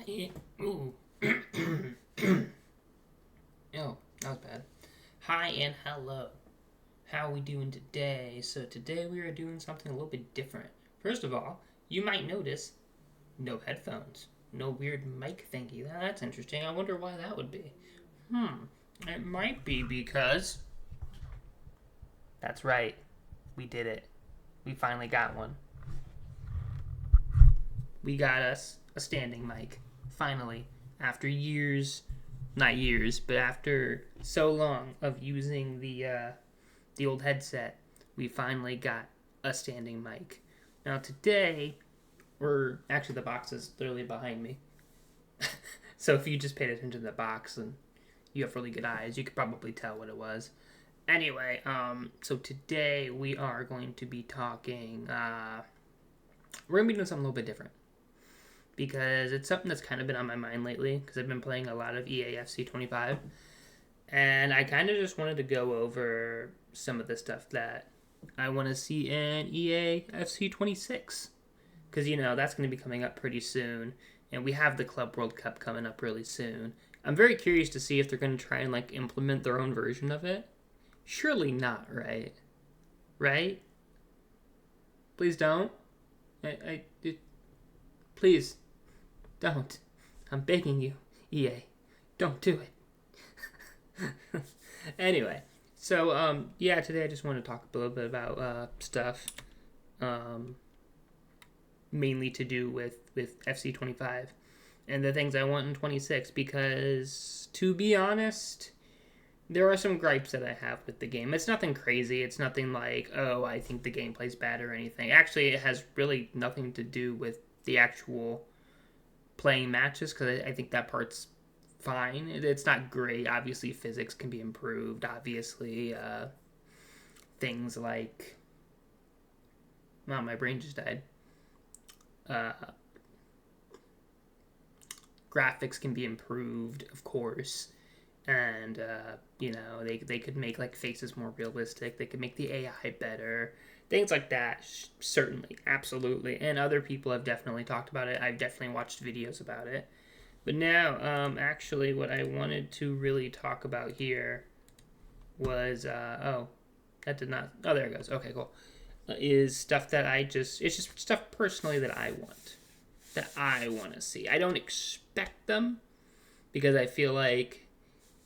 Ooh. Oh, that was bad. Hi and hello. How are we doing today? So today we are doing something a little bit different. First of all, you might notice no headphones. No weird mic thingy. That's interesting. I wonder why that would be. It might be because... That's right. We did it. We finally got one. We got us a standing mic. Finally. After years... Not years, but after so long of using the old headset, we finally got a standing mic. Now today, the box is literally behind me. So if you just paid attention to the box and you have really good eyes, you could probably tell what it was. Anyway, so today we are going to be talking, we're going to be doing something a little bit different. Because it's something that's kind of been on my mind lately, because I've been playing a lot of EA FC25. And I kind of just wanted to go over some of the stuff that I want to see in EA FC26. Because, that's going to be coming up pretty soon. And we have the Club World Cup coming up really soon. I'm very curious to see if they're going to try and, implement their own version of it. Surely not, right? Right? Please don't. Please. Don't. I'm begging you, EA. Don't do it. Anyway, so, today I just want to talk a little bit about stuff mainly to do with FC25 and the things I want in 26 because, to be honest, there are some gripes that I have with the game. It's nothing crazy. It's nothing like, oh, I think the gameplay's bad or anything. Actually, it has really nothing to do with the actual playing matches because I think that part's fine. It's not great. Obviously, physics can be improved. Obviously, things like... Wow, my brain just died. Graphics can be improved, of course. And, they could make, faces more realistic. They could make the AI better. Things like that, certainly, absolutely. And other people have definitely talked about it. I've definitely watched videos about it. But now, actually, what I wanted to really talk about here was, that did not, oh, there it goes. Okay, cool. Is stuff that it's just stuff personally that I want to see. I don't expect them, because I feel like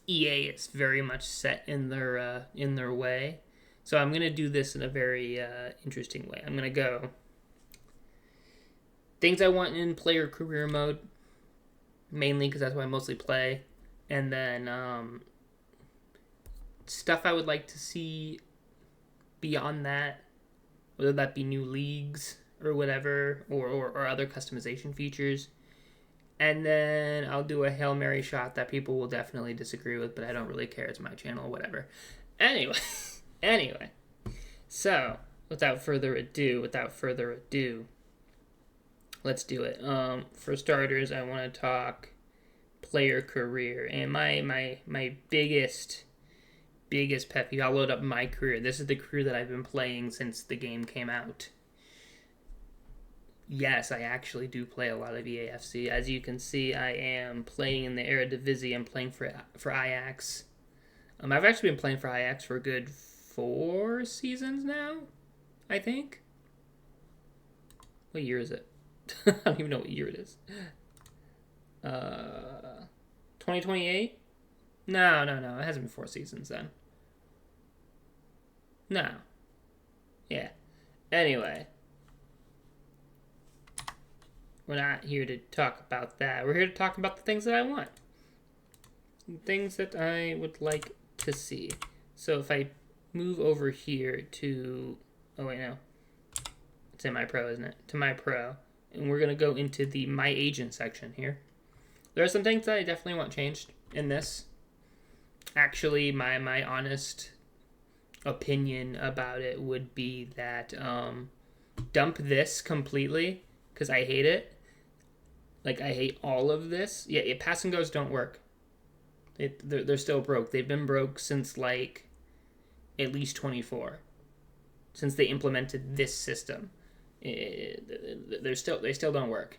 EA is very much set in their way. So I'm going to do this in a very interesting way. I'm going to go things I want in player career mode, mainly because that's what I mostly play. And then stuff I would like to see beyond that, whether that be new leagues or whatever, or other customization features. And then I'll do a Hail Mary shot that people will definitely disagree with, but I don't really care. It's my channel, whatever. Anyway, so without further ado, let's do it. For starters, I want to talk player career, and my biggest pet peeve. I'll load up my career. This is the career that I've been playing since the game came out. Yes, I actually do play a lot of EAFC. As you can see, I am playing in the Eredivisie. I'm playing for Ajax. I've actually been playing for Ajax for a good 4 seasons now, I think. What year is it? I don't even know what year it is. 2028? No. It hasn't been 4 seasons then. No. Yeah. Anyway. We're not here to talk about that. We're here to talk about the things that I want. Things that I would like to see. So if I move over here to... Oh, wait, no. It's in My Pro, isn't it? To My Pro. And we're going to go into the My Agent section here. There are some things that I definitely want changed in this. Actually, my honest opinion about it would be that dump this completely, because I hate it. I hate all of this. Yeah, pass and goes don't work. They're still broke. They've been broke since, at least 24. Since they implemented this system. They still don't work.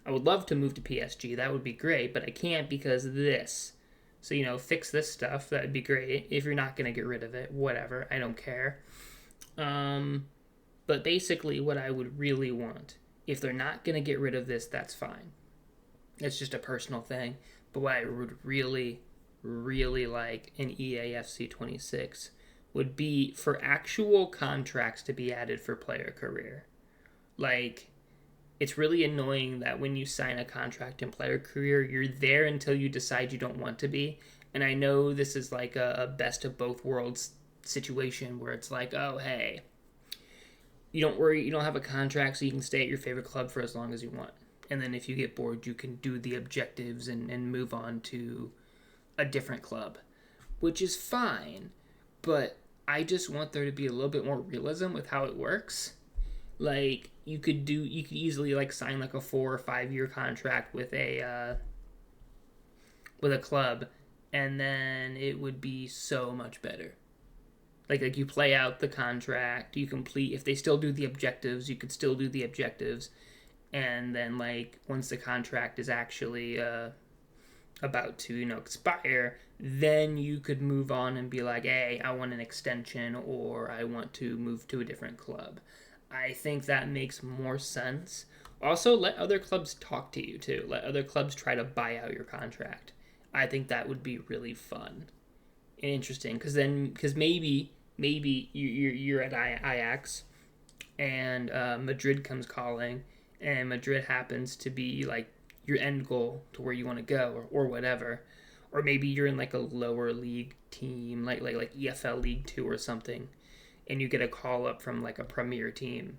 I would love to move to PSG. That would be great, but I can't because of this. So, fix this stuff. That would be great. If you're not going to get rid of it, whatever. I don't care. But basically what I would really want, if they're not going to get rid of this, that's fine. It's just a personal thing. But what I would really, really like in EA FC26 would be for actual contracts to be added for player career. Like, it's really annoying that when you sign a contract in player career, you're there until you decide you don't want to be. And I know this is like a best of both worlds situation where it's like, oh, hey, you don't worry, you don't have a contract, so you can stay at your favorite club for as long as you want. And then if you get bored, you can do the objectives and move on to a different club, which is fine. But I just want there to be a little bit more realism with how it works. Like, you could easily like sign like a 4 or 5 year contract with a club, and then it would be so much better. Like you play out the contract, you complete, if they still do the objectives, you could still do the objectives, and then like once the contract is actually about to expire, then you could move on and be like, hey, I want an extension, or I want to move to a different club. I think that makes more sense. Also, let other clubs talk to you too. Let other clubs try to buy out your contract. I think that would be really fun and interesting, because maybe you're at Ajax and Madrid comes calling, and Madrid happens to be like your end goal to where you want to go, or whatever. Or maybe you're in like a lower league team, like EFL League 2 or something, and you get a call up from like a premier team,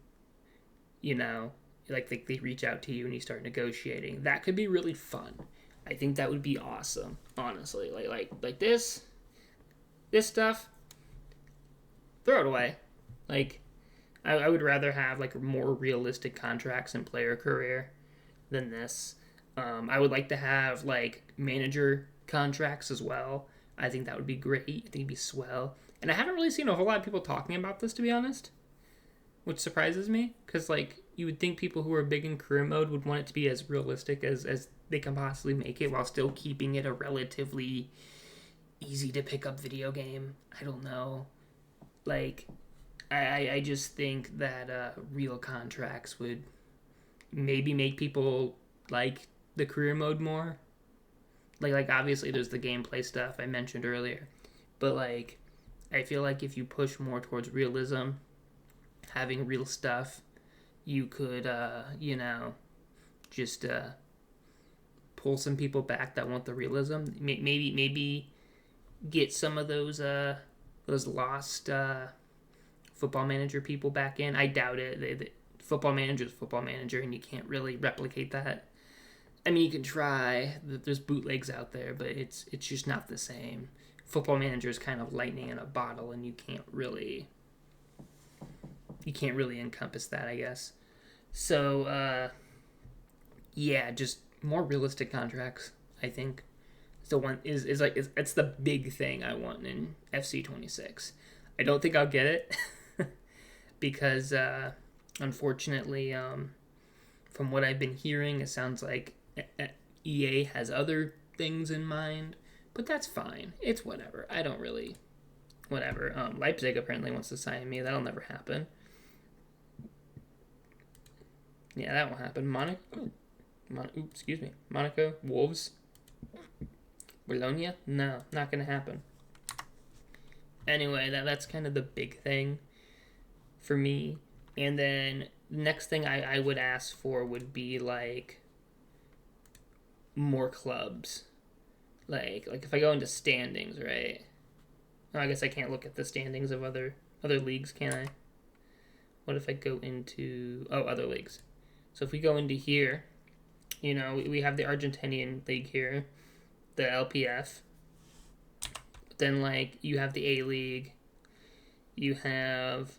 like they reach out to you and you start negotiating. That could be really fun. I think that would be awesome, honestly. Like this stuff, throw it away. Like, I would rather have like more realistic contracts in player career than this. I would like to have like manager contracts as well. I think that would be great. I think it'd be swell. And I haven't really seen a whole lot of people talking about this, to be honest, which surprises me, because like you would think people who are big in career mode would want it to be as realistic as they can possibly make it, while still keeping it a relatively easy to pick up video game. I don't know. Like, I just think that real contracts would maybe make people like the career mode more. Like obviously there's the gameplay stuff I mentioned earlier, but like I feel like if you push more towards realism, having real stuff, you could just pull some people back that want the realism. Maybe get some of those lost Football Manager people back in. I doubt it. Football Manager is Football Manager, and you can't really replicate that. I mean, you can try. There's bootlegs out there, but it's just not the same. Football Manager is kind of lightning in a bottle, and you can't really encompass that, I guess. So, yeah, just more realistic contracts, I think. So one is it's the big thing I want in FC26. I don't think I'll get it because unfortunately, from what I've been hearing, it sounds like EA has other things in mind, but that's fine. It's whatever. I don't really, whatever. Leipzig apparently wants to sign me. That'll never happen. Yeah, that won't happen. Monaco, Wolves, Bologna? No, not gonna happen. Anyway, that's kind of the big thing for me. And then next thing I would ask for would be like more clubs. Like if I go into standings, right? Oh, I guess I can't look at the standings of other leagues, can I? What if I go into other leagues? So if we go into here, we have the Argentinian league here, the LPF. Then like you have the A-League, you have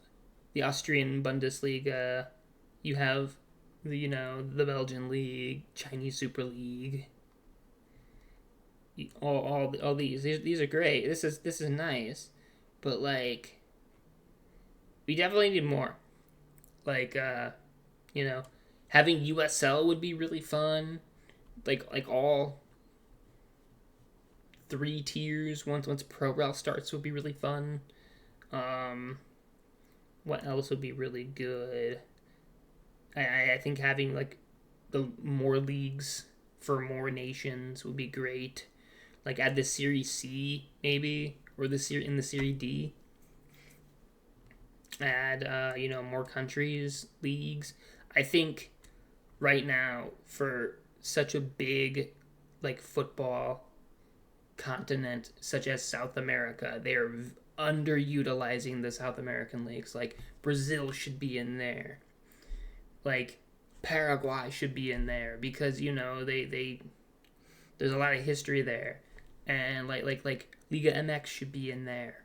the Austrian Bundesliga, you have the Belgian League, Chinese Super League. All these are great. This is nice, but like we definitely need more. Like Having USL would be really fun. Like all three tiers once Pro Rel starts would be really fun. Um, what else would be really good? I think having like the more leagues for more nations would be great. Like add the Series C maybe, or in the Series D. Add more countries leagues. I think right now for such a big like football continent such as South America, they are underutilizing the South American leagues. Like Brazil should be in there. Like Paraguay should be in there because they there's a lot of history there, and like Liga MX should be in there.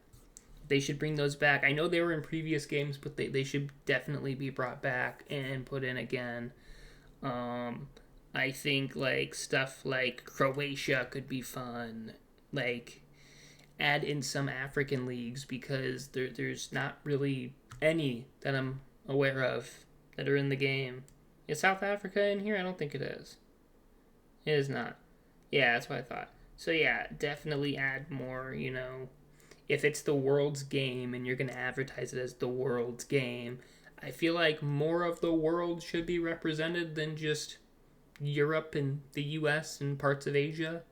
They should bring those back. I know they were in previous games, but they should definitely be brought back and put in again. I think like stuff like Croatia could be fun. Like add in some African leagues because there's not really any that I'm aware of that are in the game. Is South Africa in here? I don't think it is. It is not. Yeah, that's what I thought. So yeah, definitely add more, if it's the world's game and you're going to advertise it as the world's game, I feel like more of the world should be represented than just Europe and the US and parts of Asia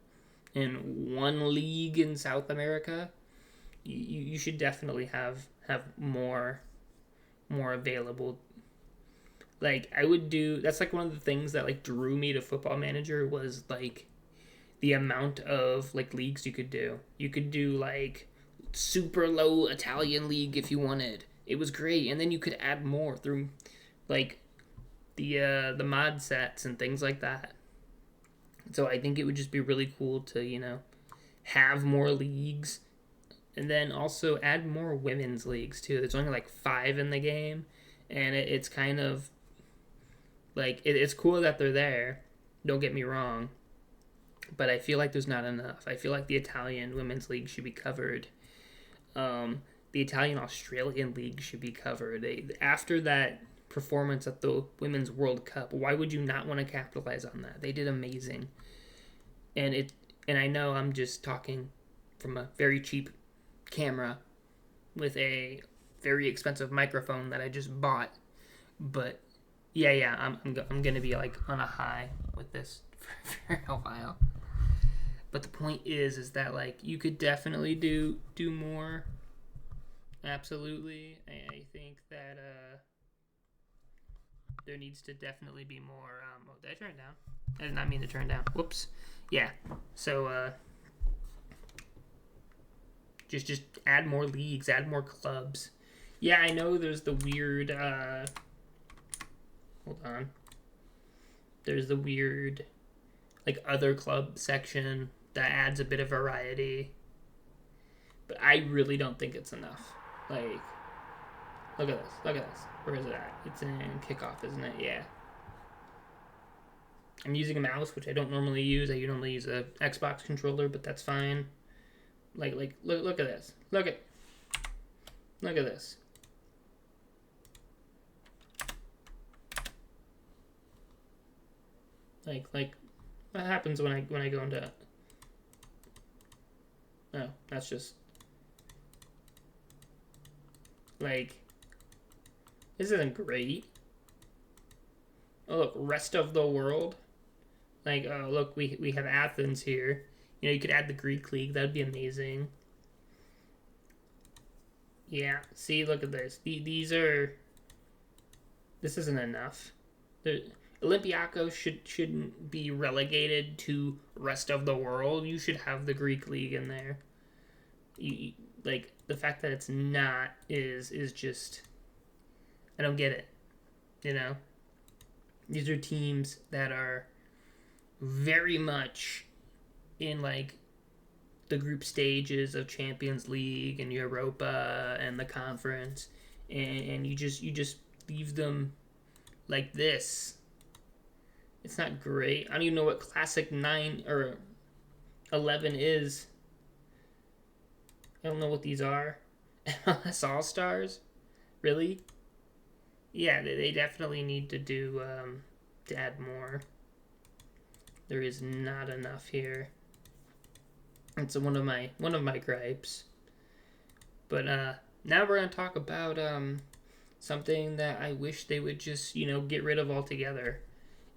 and one league in South America. You should definitely have more available. Like I would do that's like one of the things that like drew me to Football Manager was like the amount of like leagues you could do. You could do like super low Italian league if you wanted. It was great, and then you could add more through like the mod sets and things like that. So I think it would just be really cool to have more leagues, and then also add more women's leagues too. There's only like 5 in the game, and it's kind of like it's cool that they're there. Don't get me wrong, but I feel like there's not enough. I feel like the Italian women's league should be covered. The Italian Australian League should be covered. After that performance at the Women's World Cup, why would you not want to capitalize on that? They did amazing. And I know I'm just talking from a very cheap camera with a very expensive microphone that I just bought, but yeah, I'm gonna be like on a high with this for a while. But the point is that like you could definitely do more. Absolutely, I think that there needs to definitely be more. Did I turn it down? I did not mean to turn it down. Whoops. Yeah. So just add more leagues, add more clubs. Yeah, I know there's the weird. Hold on. There's the weird, like other club section that adds a bit of variety. But I really don't think it's enough. Like, look at this. Where is it at? It's in kickoff, isn't it? Yeah. I'm using a mouse, which I don't normally use. I normally use a Xbox controller, but that's fine. Like, look at this. Look at this. Like, what happens when I go into? Oh, that's just like, this isn't great. Oh look, rest of the world. Like, oh look, we have Athens here. You could add the Greek league. That'd be amazing. Yeah. See, look at this. This isn't enough. Olympiacos shouldn't be relegated to rest of the world. You should have the Greek league in there. Like the fact that it's not is just, I don't get it. These are teams that are very much in like the group stages of Champions League and Europa and the conference, and you just leave them like this. It's not great. I don't even know what Classic 9 or 11 is. I don't know what these are. MLS All-Stars? Really? Yeah, they definitely need to do to add more. There is not enough here. It's one of my gripes. But now we're gonna talk about something that I wish they would just get rid of altogether.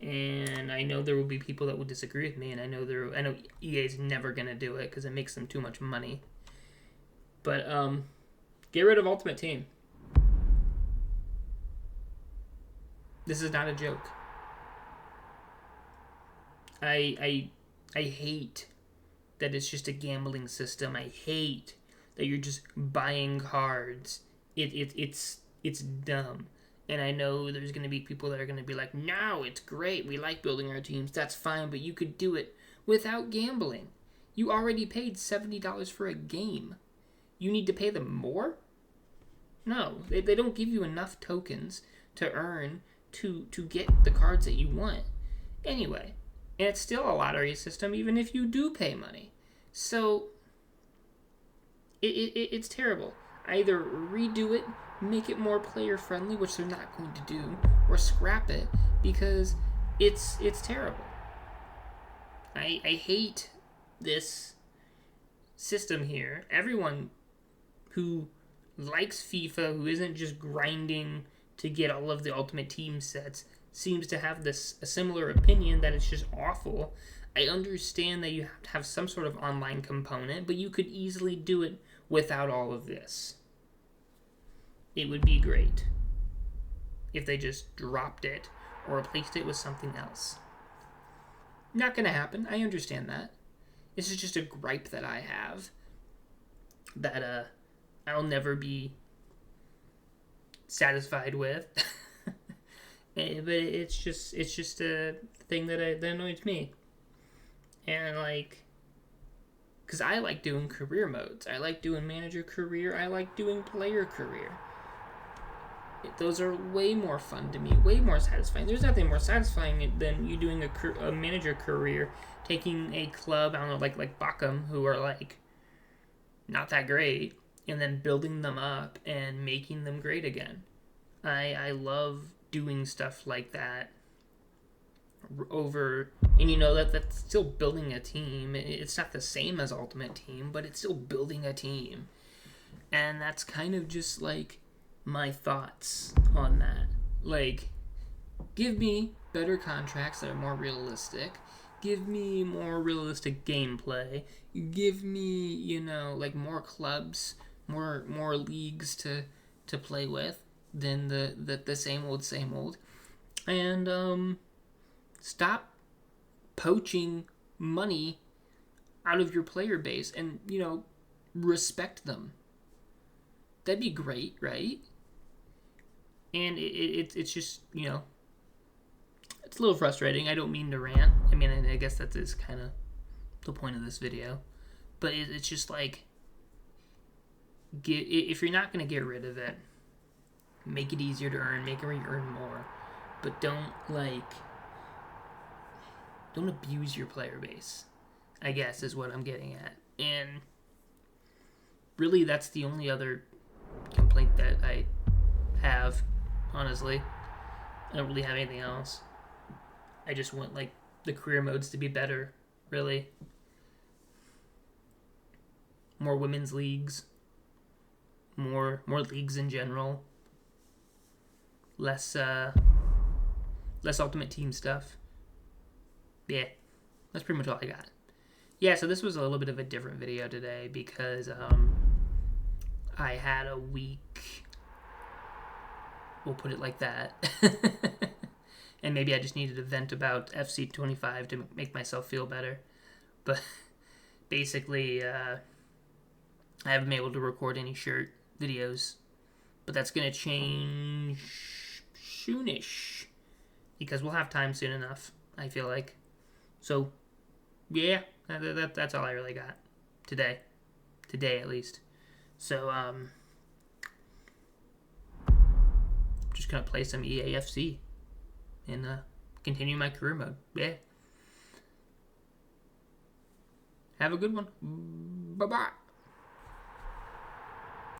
And I know there will be people that will disagree with me, and I know EA is never gonna do it because it makes them too much money. But get rid of Ultimate Team. This is not a joke. I hate that it's just a gambling system. I hate that you're just buying cards. It's dumb. And I know there's going to be people that are going to be like, no, it's great. We like building our teams. That's fine, but you could do it without gambling. You already paid $70 for a game. You need to pay them more? No, they don't give you enough tokens to earn to get the cards that you want. Anyway, and it's still a lottery system even if you do pay money. So, it's terrible. Either redo it, make it more player friendly, which they're not going to do, or scrap it because it's terrible. I hate this system here. Everyone who likes FIFA, who isn't just grinding to get all of the Ultimate Team sets, seems to have a similar opinion that it's just awful. I understand that you have to have some sort of online component, but you could easily do it without all of this. It would be great if they just dropped it or replaced it with something else. Not going to happen. I understand that. This is just a gripe that I have that I'll never be satisfied with. But it's just a thing that annoys me. And because I like doing career modes. I like doing manager career. I like doing player career. Those are way more fun to me, way more satisfying. There's nothing more satisfying than you doing a manager career, taking a club, I don't know, like Bochum, who are not that great, and then building them up and making them great again. I love doing stuff like that over, and that's still building a team. It's not the same as Ultimate Team, but it's still building a team. And that's kind of just my thoughts on that. Give me better contracts that are more realistic. Give me more realistic gameplay. Give me, more clubs, more leagues to play with than the same old. And stop poaching money out of your player base and, respect them. That'd be great, right? And it's just, it's a little frustrating. I don't mean to rant. I mean, I guess that is kind of the point of this video. But it's just if you're not going to get rid of it, make it easier to earn, make it where you earn more. But don't abuse your player base, I guess is what I'm getting at. And really, that's the only other complaint that I have, honestly. I don't really have anything else. I just want the career modes to be better, really. More women's leagues, more leagues in general. Less Ultimate Team stuff. Yeah, that's pretty much all I got. Yeah, so this was a little bit of a different video today because I had a week. We'll put it like that. And maybe I just needed to vent about FC26 to make myself feel better. But basically, I haven't been able to record any shirt videos. But that's going to change soonish. Because we'll have time soon enough, I feel like. So, yeah, that's all I really got today. Today, at least. So, just gonna play some EAFC and continue my career mode. Yeah. Have a good one. Bye-bye.